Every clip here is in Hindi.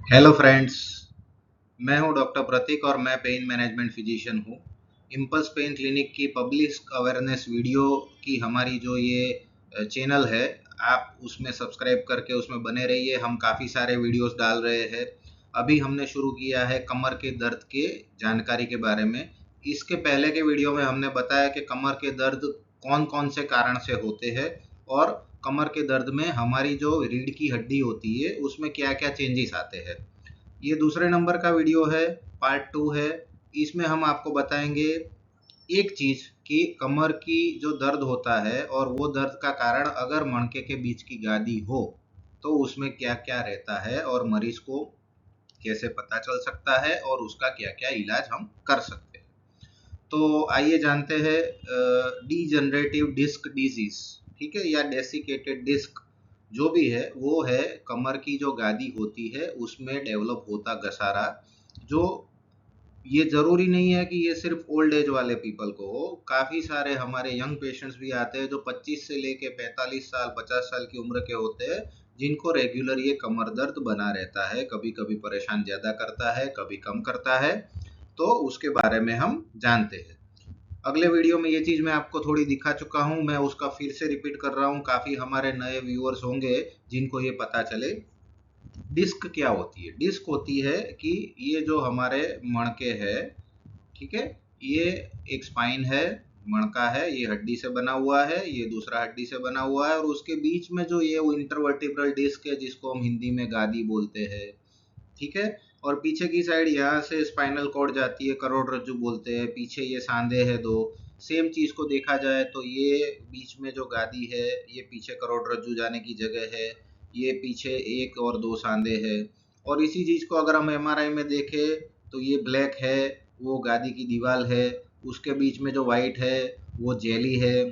Hello friends. मैं हूं डॉक्टर प्रतीक और मैं पेन मैनेजमेंट फिजिशियन हूं। इम्पल्स पेन क्लिनिक की पब्लिक अवेयरनेस वीडियो की हमारी जो ये चैनल है, आप उसमें सब्सक्राइब करके उसमें बने रहिए। हम काफ़ी सारे वीडियोस डाल रहे हैं। अभी हमने शुरू किया है कमर के दर्द के जानकारी के बारे में। इसके पहले के वीडियो में हमने बताया कि कमर के दर्द कौन कौन से कारण से होते हैं और कमर के दर्द में हमारी जो रीढ़ की हड्डी होती है उसमें क्या क्या चेंजेस आते हैं। ये दूसरे नंबर का वीडियो है, पार्ट 2 है। इसमें हम आपको बताएंगे एक चीज कि कमर की जो दर्द होता है और वो दर्द का कारण अगर मणके के बीच की गादी हो तो उसमें क्या क्या रहता है और मरीज को कैसे पता चल सकता है और उसका क्या क्या इलाज हम कर सकते हैं। तो आइए जानते हैं डीजनरेटिव डिस्क डिजीज, ठीक है, या डेसिकेटेड डिस्क जो भी है वो है कमर की जो गादी होती है उसमें डेवलप होता घसारा। जो ये जरूरी नहीं है कि ये सिर्फ ओल्ड एज वाले पीपल को हो, काफी सारे हमारे यंग पेशेंट्स भी आते हैं जो 25 से लेके 45 साल 50 साल की उम्र के होते हैं, जिनको रेगुलर ये कमर दर्द बना रहता है। कभी कभी परेशान ज्यादा करता है, कभी कम करता है। तो उसके बारे में हम जानते हैं। अगले वीडियो में ये चीज मैं आपको थोड़ी दिखा चुका हूं, मैं उसका फिर से रिपीट कर रहा हूं। काफी हमारे नए व्यूअर्स होंगे जिनको ये पता चले। डिस्क क्या होती है? डिस्क होती है कि ये जो हमारे मणके है, ठीक है, ये एक स्पाइन है, मणका है, ये हड्डी से बना हुआ है, ये दूसरा हड्डी से बना हुआ है और उसके बीच में जो ये इंटरवर्टिब्रल डिस्क है जिसको हम हिंदी में गादी बोलते हैं, ठीक है। और पीछे की साइड यहाँ से स्पाइनल कॉर्ड जाती है, करोड़रज्जु बोलते हैं। पीछे ये सांधे है दो। सेम चीज को देखा जाए तो ये बीच में जो गादी है ये पीछे करोड़रज्जु जाने की जगह है, ये पीछे एक और दो सांधे है। और इसी चीज को अगर हम एमआरआई में देखें तो ये ब्लैक है, वो गादी की दीवार है। उसके बीच में जो व्हाइट है वो जेली है,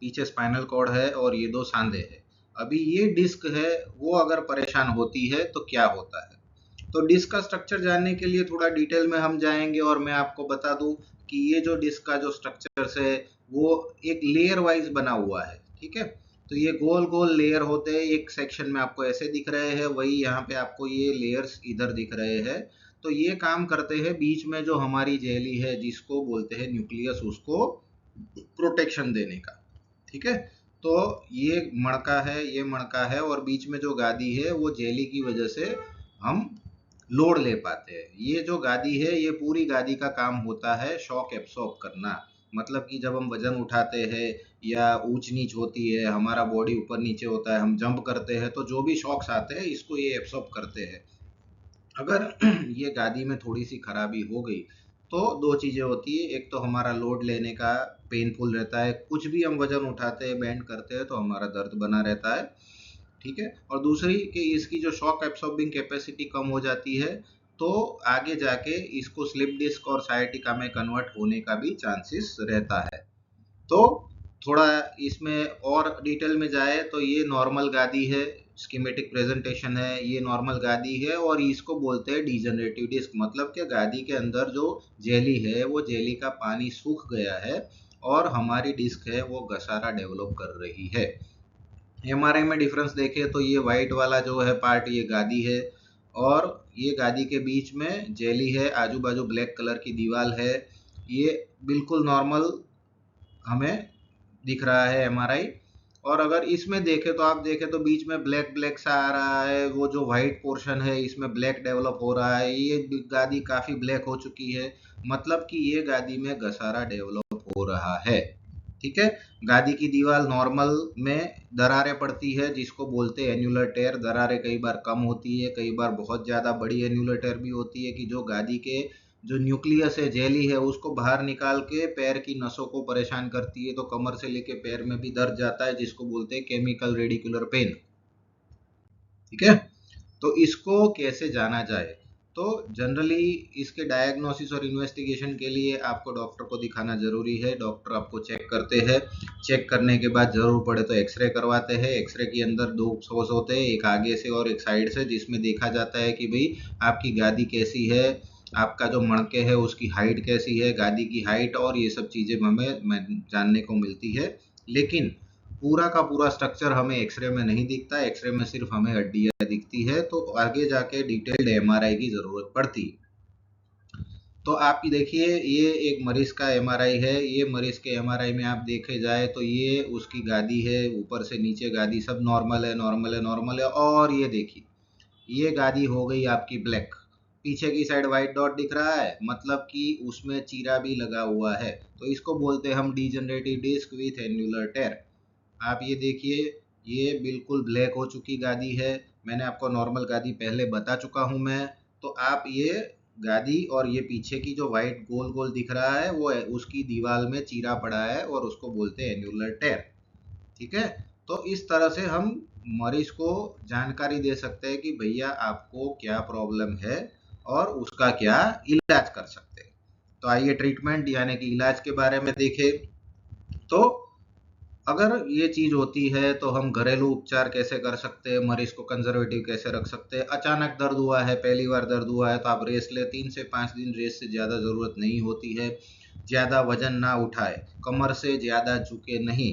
पीछे स्पाइनल कॉर्ड है और ये दो सांधे है। अभी ये डिस्क है, वो अगर परेशान होती है तो क्या होता है। तो डिस्क का स्ट्रक्चर जानने के लिए थोड़ा डिटेल में हम जाएंगे और मैं आपको बता दूं कि ये जो डिस्क का जो स्ट्रक्चर है वो एक लेयर वाइज बना हुआ है, ठीक है। तो ये गोल गोल लेयर होते हैं, एक सेक्शन में आपको ऐसे दिख रहे हैं, वही यहाँ पे आपको ये लेयर्स इधर दिख रहे हैं। तो ये काम करते हैं बीच में जो हमारी जेली है जिसको बोलते हैं न्यूक्लियस, उसको प्रोटेक्शन देने का, ठीक है। तो ये मणका है, ये मणका है और बीच में जो गादी है वो जेली की वजह से हम लोड ले पाते हैं। ये जो गादी है ये पूरी गादी का काम होता है शॉक एब्सॉर्ब करना। मतलब कि जब हम वजन उठाते हैं या ऊंच नीच होती है, हमारा बॉडी ऊपर नीचे होता है, हम जंप करते हैं तो जो भी शॉक्स आते हैं इसको ये एब्सॉर्ब करते हैं। अगर ये गादी में थोड़ी सी खराबी हो गई तो दो चीजें होती है, एक तो हमारा लोड लेने का पेनफुल रहता है, कुछ भी हम वजन उठाते हैं बेंड करते हैं तो हमारा दर्द बना रहता है, ठीक है। और दूसरी कि इसकी जो शॉक एब्सॉर्बिंग कैपेसिटी कम हो जाती है तो आगे जाके इसको स्लिप डिस्क और सायटिका में कन्वर्ट होने का भी चांसेस रहता है। तो थोड़ा इसमें और डिटेल में जाए तो ये नॉर्मल गादी है, स्कीमेटिक प्रेजेंटेशन है, ये नॉर्मल गादी है और इसको बोलते हैं डिजनरेटिव डिस्क। मतलब कि गादी के अंदर जो जेली है वो जेली का पानी सूख गया है और हमारी डिस्क है वो घसारा डेवलप कर रही है। एमआरआई में डिफरेंस देखें तो ये व्हाइट वाला जो है पार्ट ये गादी है और ये गादी के बीच में जेली है, आजू बाजू ब्लैक कलर की दीवार है। ये बिल्कुल नॉर्मल हमें दिख रहा है एमआरआई। और अगर इसमें देखें तो आप देखें तो बीच में ब्लैक ब्लैक सा आ रहा है, वो जो व्हाइट पोर्शन है इसमें ब्लैक डेवलप हो रहा है, ये गादी काफी ब्लैक हो चुकी है। मतलब कि ये गादी में घसारा डेवलप हो रहा है, ठीक है। गादी की दीवार नॉर्मल में दरारें पड़ती है जिसको बोलते हैं एन्युलर टेयर। दरारें कई बार कम होती है, कई बार बहुत ज्यादा बड़ी एन्युलर टेयर भी होती है कि जो गादी के जो न्यूक्लियस है, जेली है, उसको बाहर निकाल के पैर की नसों को परेशान करती है। तो कमर से लेके पैर में भी दर्द जाता है जिसको बोलते हैं केमिकल रेडिकुलर पेन, ठीक है। तो इसको कैसे जाना जाए? तो जनरली इसके डायग्नोसिस और इन्वेस्टिगेशन के लिए आपको डॉक्टर को दिखाना जरूरी है। डॉक्टर आपको चेक करते हैं, चेक करने के बाद जरूर पड़े तो एक्सरे करवाते हैं। एक्सरे के अंदर दो सोर्स होते हैं, एक आगे से और एक साइड से, जिसमें देखा जाता है कि भाई आपकी गादी कैसी है, आपका जो मणके है उसकी हाइट कैसी है, गादी की हाइट, और ये सब चीजें हमें जानने को मिलती है। लेकिन पूरा का पूरा स्ट्रक्चर हमें एक्सरे में नहीं दिखता, एक्सरे में सिर्फ हमें हड्डियां दिखती है तो आगे जाके डिटेल्ड एमआरआई की ज़रूरत पड़ती है। तो आप देखिए ये एक मरीज का एमआरआई है। ये मरीज के एमआरआई में आप देखे जाए तो ये उसकी गादी है, ऊपर से नीचे गादी सब नॉर्मल है, नॉर्मल है, नॉर्मल है। और ये देखिए ये गादी हो गई आपकी ब्लैक, पीछे की साइड व्हाइट डॉट दिख रहा है, मतलब कि उसमें चीरा भी लगा हुआ है। तो इसको बोलते हैं हम डिजनरेटिव डिस्क विथ एन्युलर टेयर। आप ये देखिए ये बिल्कुल ब्लैक हो चुकी गादी है। मैंने आपको नॉर्मल गादी पहले बता चुका हूँ मैं। तो आप ये गादी और ये पीछे की जो व्हाइट गोल गोल दिख रहा है वो है उसकी दीवार में चीरा पड़ा है और उसको बोलते हैं एन्युलर टेयर। ठीक है। तो इस तरह से हम मरीज को जानकारी दे सकते हैं कि भैया आपको क्या प्रॉब्लम है और उसका क्या इलाज कर सकते हैं। तो आइए ट्रीटमेंट यानी कि इलाज के बारे में देखें। तो अगर ये चीज होती है तो हम घरेलू उपचार कैसे कर सकते हैं, मरीज को कंजर्वेटिव कैसे रख सकते हैं। अचानक दर्द हुआ है, पहली बार दर्द हुआ है तो आप रेस्ट ले, 3 से 5 दिन रेस्ट से ज़्यादा ज़रूरत नहीं होती है। ज़्यादा वजन ना उठाए, कमर से ज़्यादा झुके नहीं,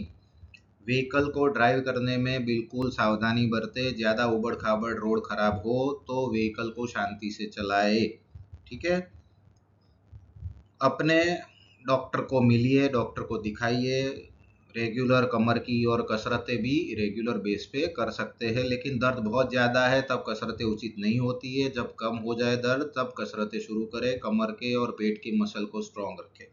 व्हीकल को ड्राइव करने में बिल्कुल सावधानी बरते, ज़्यादा उबड़ खाबड़ रोड खराब हो तो व्हीकल को शांति से चलाए। ठीक है। अपने डॉक्टर को मिलिए, डॉक्टर को दिखाइए। रेगुलर कमर की और कसरतें भी रेगुलर बेस पे कर सकते हैं, लेकिन दर्द बहुत ज़्यादा है तब कसरतें उचित नहीं होती है। जब कम हो जाए दर्द तब कसरतें शुरू करें, कमर के और पेट की मसल को स्ट्रॉन्ग रखें।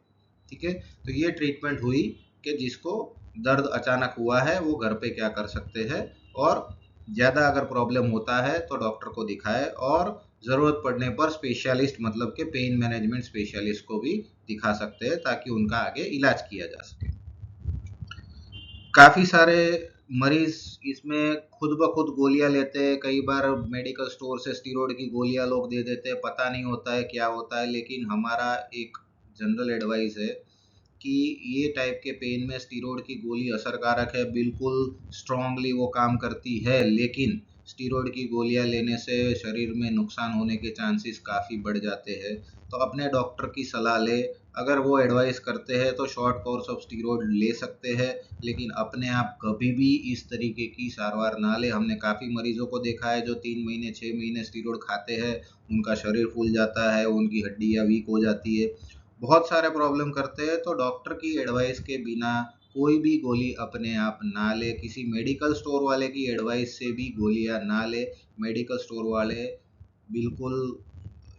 ठीक है। तो ये ट्रीटमेंट हुई कि जिसको दर्द अचानक हुआ है वो घर पे क्या कर सकते हैं, और ज़्यादा अगर प्रॉब्लम होता है तो डॉक्टर को दिखाए, और ज़रूरत पड़ने पर स्पेशलिस्ट मतलब के पेन मैनेजमेंट स्पेशलिस्ट को भी दिखा सकते हैं ताकि उनका आगे इलाज किया जा सके। काफ़ी सारे मरीज इसमें खुद ब खुद गोलियां लेते हैं। कई बार मेडिकल स्टोर से स्टीरॉयड की गोलियां लोग दे देते हैं, पता नहीं होता है क्या होता है। लेकिन हमारा एक जनरल एडवाइस है कि ये टाइप के पेन में स्टीरॉयड की गोली असरकारक है, बिल्कुल स्ट्रांगली वो काम करती है, लेकिन स्टीरॉयड की गोलियां लेने से शरीर में नुकसान होने के चांसेस काफ़ी बढ़ जाते हैं। तो अपने डॉक्टर की सलाह ले, अगर वो एडवाइस करते हैं तो शॉर्ट कोर्स ऑफ स्टीरॉयड ले सकते हैं, लेकिन अपने आप कभी भी इस तरीके की सारवार ना ले। हमने काफ़ी मरीजों को देखा है जो 3 महीने 6 महीने स्टीरॉयड खाते हैं, उनका शरीर फूल जाता है, उनकी हड्डियाँ वीक हो जाती है, बहुत सारे प्रॉब्लम करते हैं। तो डॉक्टर की एडवाइस के बिना कोई भी गोली अपने आप ना ले, किसी मेडिकल स्टोर वाले की एडवाइस से भी गोलियां ना ले। मेडिकल स्टोर वाले बिल्कुल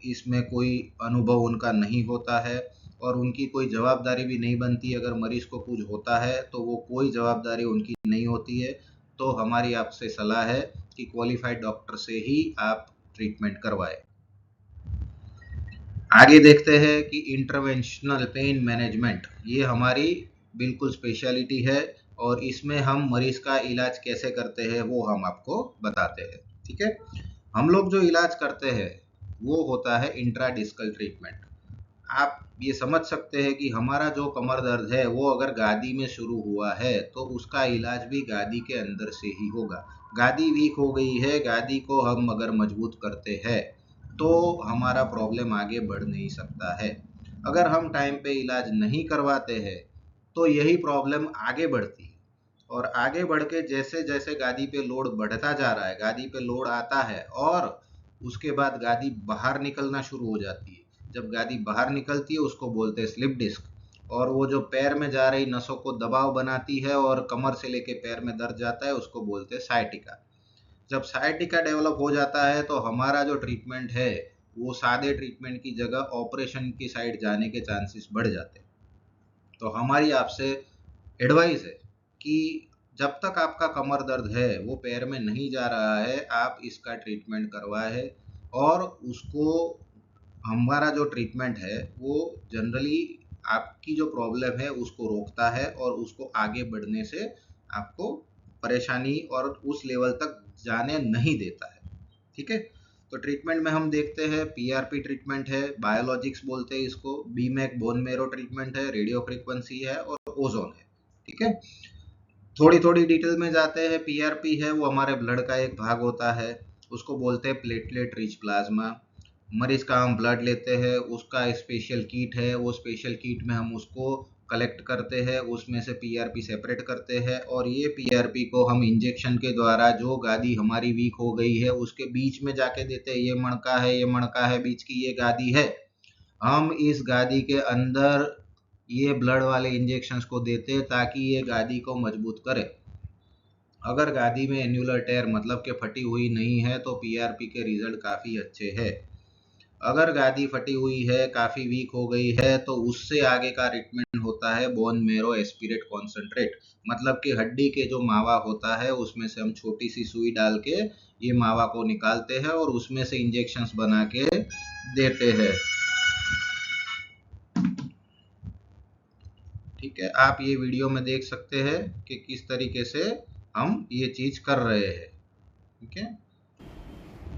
इसमें कोई अनुभव उनका नहीं होता है और उनकी कोई जवाबदारी भी नहीं बनती। अगर मरीज को कुछ होता है तो वो कोई जवाबदारी उनकी नहीं होती है। तो हमारी आपसे सलाह है कि क्वालिफाइड डॉक्टर से ही आप ट्रीटमेंट करवाएं। आगे देखते हैं कि इंटरवेंशनल पेन मैनेजमेंट, ये हमारी बिल्कुल स्पेशलिटी है और इसमें हम मरीज का इलाज कैसे करते हैं वो हम आपको बताते हैं। ठीक है। हम लोग जो इलाज करते हैं वो होता है इंट्राडिस्कल ट्रीटमेंट। आप ये समझ सकते हैं कि हमारा जो कमर दर्द है वो अगर गादी में शुरू हुआ है तो उसका इलाज भी गादी के अंदर से ही होगा। गादी वीक हो गई है, गादी को हम अगर मजबूत करते हैं तो हमारा प्रॉब्लम आगे बढ़ नहीं सकता है। अगर हम टाइम पे इलाज नहीं करवाते हैं तो यही प्रॉब्लम आगे बढ़ती है, और आगे बढ़ के जैसे जैसे गादी पे लोड बढ़ता जा रहा है, गादी पे लोड आता है और उसके बाद गादी बाहर निकलना शुरू हो जाती है। जब गादी बाहर निकलती है उसको बोलते हैं स्लिप डिस्क, और वो जो पैर में जा रही नसों को दबाव बनाती है और कमर से लेके पैर में दर्द जाता है उसको बोलते हैं सायटिका। जब सायटिका डेवलप हो जाता है तो हमारा जो ट्रीटमेंट है वो सादे ट्रीटमेंट की जगह ऑपरेशन की साइड जाने के चांसेस बढ़ जाते हैं। तो हमारी आपसे एडवाइस है कि जब तक आपका कमर दर्द है वो पैर में नहीं जा रहा है आप इसका ट्रीटमेंट करवाए, और उसको हमारा जो ट्रीटमेंट है वो जनरली आपकी जो प्रॉब्लम है उसको रोकता है और उसको आगे बढ़ने से आपको परेशानी और उस लेवल तक जाने नहीं देता है। ठीक है। तो ट्रीटमेंट में हम देखते हैं पीआरपी ट्रीटमेंट है, बायोलॉजिक्स बोलते हैं इसको, बीमैक बोन मेरो ट्रीटमेंट है, रेडियो फ्रीक्वेंसी है और ओजोन है। ठीक है। थोड़ी थोड़ी डिटेल में जाते हैं। पीआरपी है वो हमारे ब्लड का एक भाग होता है, उसको बोलते हैं प्लेटलेट रिच प्लाज्मा। मरीज का हम ब्लड लेते हैं, उसका स्पेशल किट है, वो स्पेशल किट में हम उसको कलेक्ट करते हैं, उसमें से पीआरपी सेपरेट करते हैं और ये पीआरपी को हम इंजेक्शन के द्वारा जो गादी हमारी वीक हो गई है उसके बीच में जाके देते हैं। ये मणका है, ये मणका है, बीच की ये गादी है, हम इस गादी के अंदर ये ब्लड वाले इंजेक्शंस को देते हैं ताकि ये गादी को मजबूत करे। अगर गादी में एन्युलर टेयर मतलब कि फटी हुई नहीं है तो पीआरपी के रिजल्ट काफ़ी अच्छे हैं। अगर गादी फटी हुई है, काफ़ी वीक हो गई है, तो उससे आगे का ट्रीटमेंट होता है बोन मेरो एस्पिरेट कॉन्सेंट्रेट, मतलब कि हड्डी के जो मावा होता है उसमें से हम छोटी सी सुई डाल के ये मावा को निकालते हैं और उसमें से इंजेक्शंस बना के देते हैं। ठीक है, आप ये वीडियो में देख सकते हैं कि किस तरीके से हम ये चीज़ कर रहे हैं। ठीक है,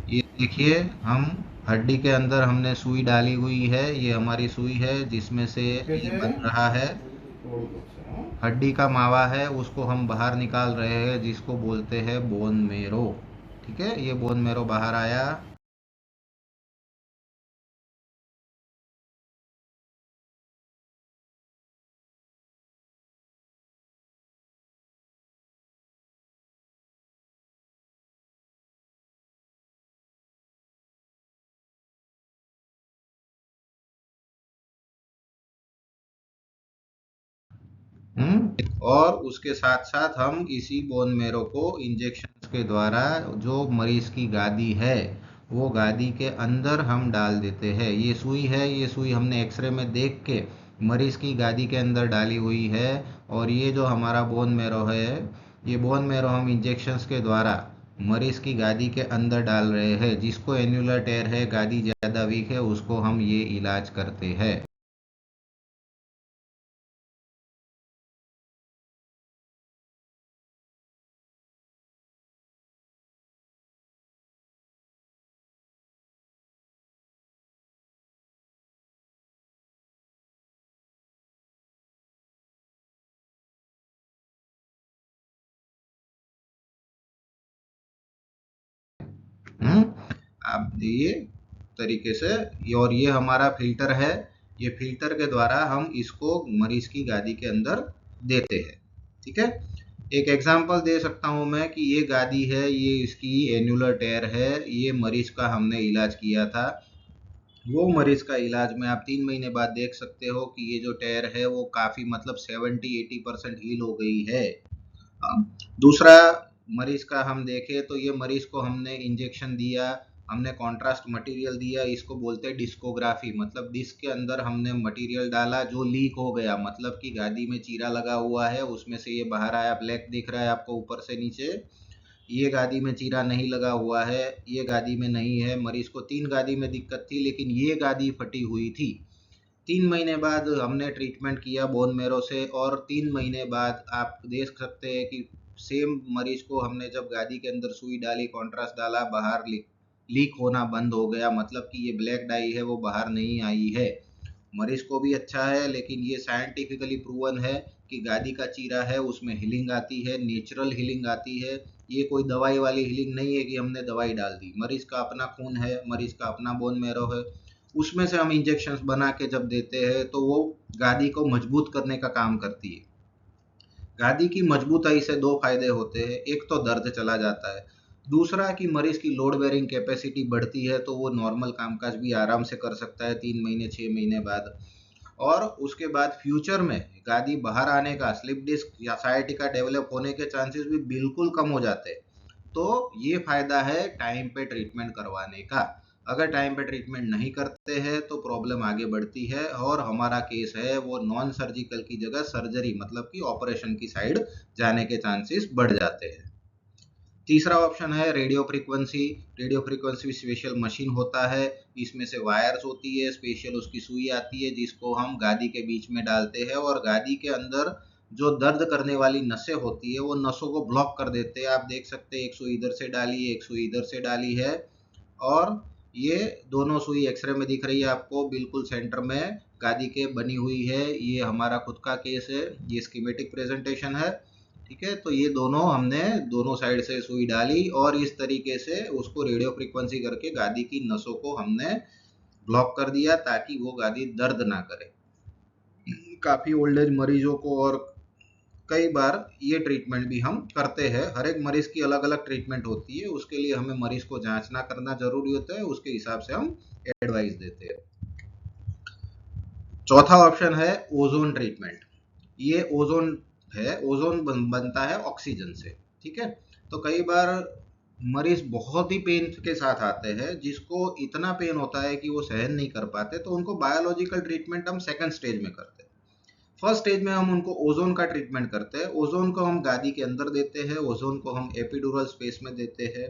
ये देखिए, हम हड्डी के अंदर हमने सुई डाली हुई है, ये हमारी सुई है जिसमें से ये बन रहा है, हड्डी का मावा है उसको हम बाहर निकाल रहे हैं जिसको बोलते हैं बोन मेरो। ठीक है, ये बोन मेरो बाहर आया। और उसके साथ साथ हम इसी बोन मेरो को इंजेक्शन के द्वारा जो मरीज की गादी है वो गादी के अंदर हम डाल देते हैं। ये सुई है, ये सुई हमने एक्सरे में देख के मरीज की गादी के अंदर डाली हुई है और ये जो हमारा बोन मेरो है, ये बोन मेरो हम इंजेक्शंस के द्वारा मरीज की गादी के अंदर डाल रहे हैं। जिसको एन्युलर टेयर है, गादी ज़्यादा वीक है, उसको हम ये इलाज करते हैं। आप ये तरीके से, और ये हमारा फिल्टर है, ये फिल्टर के द्वारा हम इसको मरीज की गादी के अंदर देते हैं। ठीक है, एक एग्जांपल दे सकता हूं मैं कि ये गादी है, ये इसकी एन्युलर टेयर है, ये मरीज का हमने इलाज किया था। वो मरीज का इलाज में आप 3 महीने बाद देख सकते हो कि ये जो टेयर है वो काफ़ी मतलब 70-80% हील हो गई है। दूसरा मरीज का हम देखें तो ये मरीज को हमने इंजेक्शन दिया, हमने कॉन्ट्रास्ट मटेरियल दिया, इसको बोलते हैं डिस्कोग्राफी, मतलब डिस्क के अंदर हमने मटेरियल डाला जो लीक हो गया, मतलब कि गादी में चीरा लगा हुआ है उसमें से ये बाहर आया, ब्लैक दिख रहा है आपको ऊपर से नीचे। ये गादी में चीरा नहीं लगा हुआ है, ये गादी में नहीं है। मरीज को 3 गादी में दिक्कत थी लेकिन ये गादी फटी हुई थी। 3 महीने बाद हमने ट्रीटमेंट किया बोन मेरो से और 3 महीने बाद आप देख सकते हैं कि सेम मरीज को हमने जब गादी के अंदर सुई डाली, कॉन्ट्रास्ट डाला, बाहर लीक होना बंद हो गया, मतलब कि ये ब्लैक डाई है वो बाहर नहीं आई है। मरीज को भी अच्छा है, लेकिन ये साइंटिफिकली प्रूवन है कि गादी का चीरा है उसमें हीलिंग आती है, नेचुरल हीलिंग आती है। ये कोई दवाई वाली हीलिंग नहीं है कि हमने दवाई डाल दी। मरीज का अपना खून है, मरीज का अपना बोन मेरो है, उसमें से हम इंजेक्शंस बना के जब देते हैं तो वो गादी को मजबूत करने का काम करती है। गादी की मजबूताई से दो फायदे होते हैं, एक तो दर्द चला जाता है, दूसरा कि मरीज की लोड बेरिंग कैपेसिटी बढ़ती है तो वो नॉर्मल कामकाज भी आराम से कर सकता है 3 महीने 6 महीने बाद। और उसके बाद फ्यूचर में गादी बाहर आने का, स्लिप डिस्क या साइटिका डेवलप होने के चांसेस भी बिल्कुल कम हो जाते हैं। तो ये फायदा है टाइम पे ट्रीटमेंट करवाने का। अगर टाइम पे ट्रीटमेंट नहीं करते हैं तो प्रॉब्लम आगे बढ़ती है और हमारा केस है वो नॉन सर्जिकल की जगह सर्जरी मतलब कि ऑपरेशन की साइड जाने के चांसेस बढ़ जाते हैं। तीसरा ऑप्शन है radio frequency. Radio frequency special machine होता है, इसमें से वायर्स होती है, स्पेशल उसकी सुई आती है जिसको हम गादी के बीच में डालते हैं और गादी के अंदर जो दर्द करने वाली नसें होती है वो नसों को ब्लॉक कर देते हैं। आप देख सकते हैं एक सुई इधर से डाली है, एक सुई इधर से डाली है और ये दोनों सुई एक्सरे में दिख रही है आपको बिल्कुल सेंटर में गादी के बनी हुई है। ये हमारा खुद का केस है, ये स्कीमेटिक प्रेजेंटेशन है। ठीक है, तो ये दोनों हमने दोनों साइड से सुई डाली और इस तरीके से उसको रेडियो फ्रीक्वेंसी करके गादी की नसों को हमने ब्लॉक कर दिया ताकि वो गादी दर्द ना करे। काफ़ी ओल्ड एज मरीजों को, और कई बार ये ट्रीटमेंट भी हम करते हैं। हर एक मरीज की अलग अलग ट्रीटमेंट होती है, उसके लिए हमें मरीज को जांचना करना जरूरी होता है, उसके हिसाब से हम एडवाइस देते हैं। चौथा ऑप्शन है ओजोन ट्रीटमेंट। ये ओजोन है, ओजोन बनता है ऑक्सीजन से, ठीक है। तो कई बार मरीज बहुत ही पेन के साथ आते हैं, जिसको इतना पेन होता है कि वो सहन नहीं कर पाते, तो उनको बायोलॉजिकल ट्रीटमेंट हम सेकंड स्टेज में करते हैं। फर्स्ट स्टेज में हम उनको ओजोन का ट्रीटमेंट करते हैं। ओजोन को हम गादी के अंदर देते हैं, ओजोन को हम एपिड्यूरल स्पेस में देते हैं।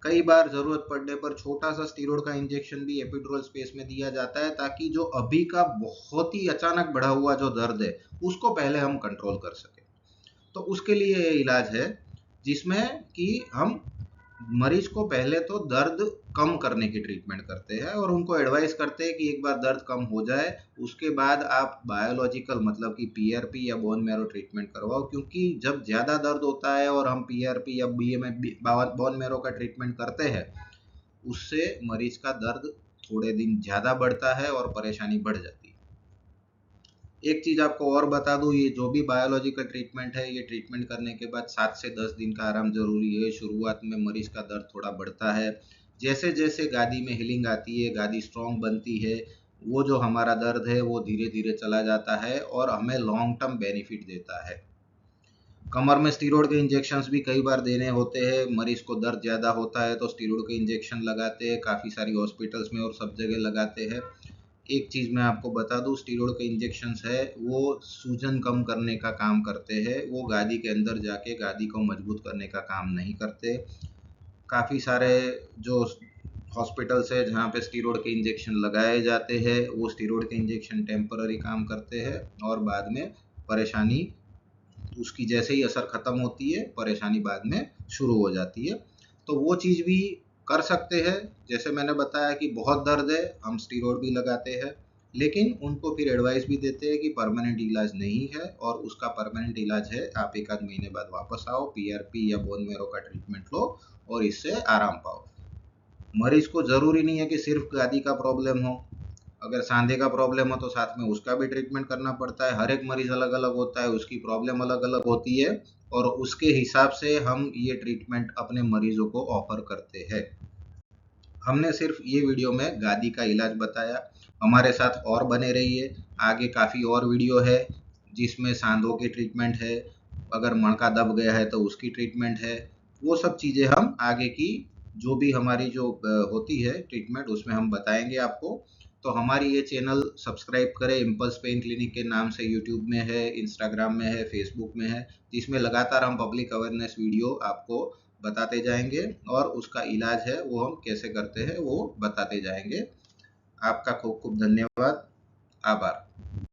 कई बार जरूरत पड़ने पर छोटा सा स्टीरॉयड का इंजेक्शन भी एपिड्यूरल स्पेस में दिया जाता है, ताकि जो अभी का बहुत ही अचानक बढ़ा हुआ जो दर्द है उसको पहले हम कंट्रोल कर सके। तो उसके लिए ये इलाज है, जिसमें कि हम मरीज को पहले तो दर्द कम करने की ट्रीटमेंट करते हैं, और उनको एडवाइस करते हैं कि एक बार दर्द कम हो जाए उसके बाद आप बायोलॉजिकल मतलब कि पीआरपी या बोन मैरो ट्रीटमेंट करवाओ। क्योंकि जब ज़्यादा दर्द होता है और हम पीआरपी या बोन मैरो का ट्रीटमेंट करते हैं, उससे मरीज का दर्द थोड़े दिन ज़्यादा बढ़ता है और परेशानी बढ़ जाती है। एक चीज़ आपको और बता दूं, ये जो भी बायोलॉजिकल ट्रीटमेंट है, ये ट्रीटमेंट करने के बाद 7 से 10 दिन का आराम जरूरी है। शुरुआत में मरीज का दर्द थोड़ा बढ़ता है, जैसे जैसे गादी में हीलिंग आती है, गादी स्ट्रॉन्ग बनती है, वो जो हमारा दर्द है वो धीरे धीरे चला जाता है और हमें लॉन्ग टर्म बेनिफिट देता है। कमर में स्टीरॉयड के इंजेक्शंस भी कई बार देने होते हैं। मरीज को दर्द ज़्यादा होता है तो स्टीरॉयड के इंजेक्शन लगाते हैं, काफ़ी सारी हॉस्पिटल्स में और सब जगह लगाते हैं। एक चीज़ मैं आपको बता दूं, स्टीरॉयड के इंजेक्शंस है वो सूजन कम करने का काम करते हैं, वो गादी के अंदर जाके गादी को मजबूत करने का काम नहीं करते। काफ़ी सारे जो हॉस्पिटल्स है जहाँ पे स्टीरॉयड के इंजेक्शन लगाए जाते हैं, वो स्टीरॉयड के इंजेक्शन टेम्पररी काम करते हैं और बाद में परेशानी, उसकी जैसे ही असर खत्म होती है परेशानी बाद में शुरू हो जाती है। तो वो चीज़ भी कर सकते हैं। जैसे मैंने बताया कि बहुत दर्द है, हम स्टीरॉयड भी लगाते हैं, लेकिन उनको फिर एडवाइस भी देते हैं कि परमानेंट इलाज नहीं है, और उसका परमानेंट इलाज है आप एक आध महीने बाद वापस आओ, पीआरपी या बोन मैरो का ट्रीटमेंट लो और इससे आराम पाओ। मरीज को ज़रूरी नहीं है कि सिर्फ गादी का प्रॉब्लम हो, अगर सांधे का प्रॉब्लम हो तो साथ में उसका भी ट्रीटमेंट करना पड़ता है। हर एक मरीज अलग अलग होता है, उसकी प्रॉब्लम अलग अलग होती है, और उसके हिसाब से हम ये ट्रीटमेंट अपने मरीजों को ऑफर करते हैं। हमने सिर्फ ये वीडियो में गादी का इलाज बताया, हमारे साथ और बने रहिए। आगे काफ़ी और वीडियो है जिसमें सांधों की ट्रीटमेंट है, अगर मणका दब गया है तो उसकी ट्रीटमेंट है। वो सब चीज़ें हम आगे की जो भी हमारी जो होती है ट्रीटमेंट, उसमें हम बताएंगे आपको। तो हमारी ये चैनल सब्सक्राइब करें, इम्पल्स पेन क्लिनिक के नाम से यूट्यूब में है, इंस्टाग्राम में है, फेसबुक में है, जिसमें लगातार हम पब्लिक अवेयरनेस वीडियो आपको बताते जाएंगे, और उसका इलाज है वो हम कैसे करते हैं वो बताते जाएंगे। आपका खूब खूब धन्यवाद, आभार।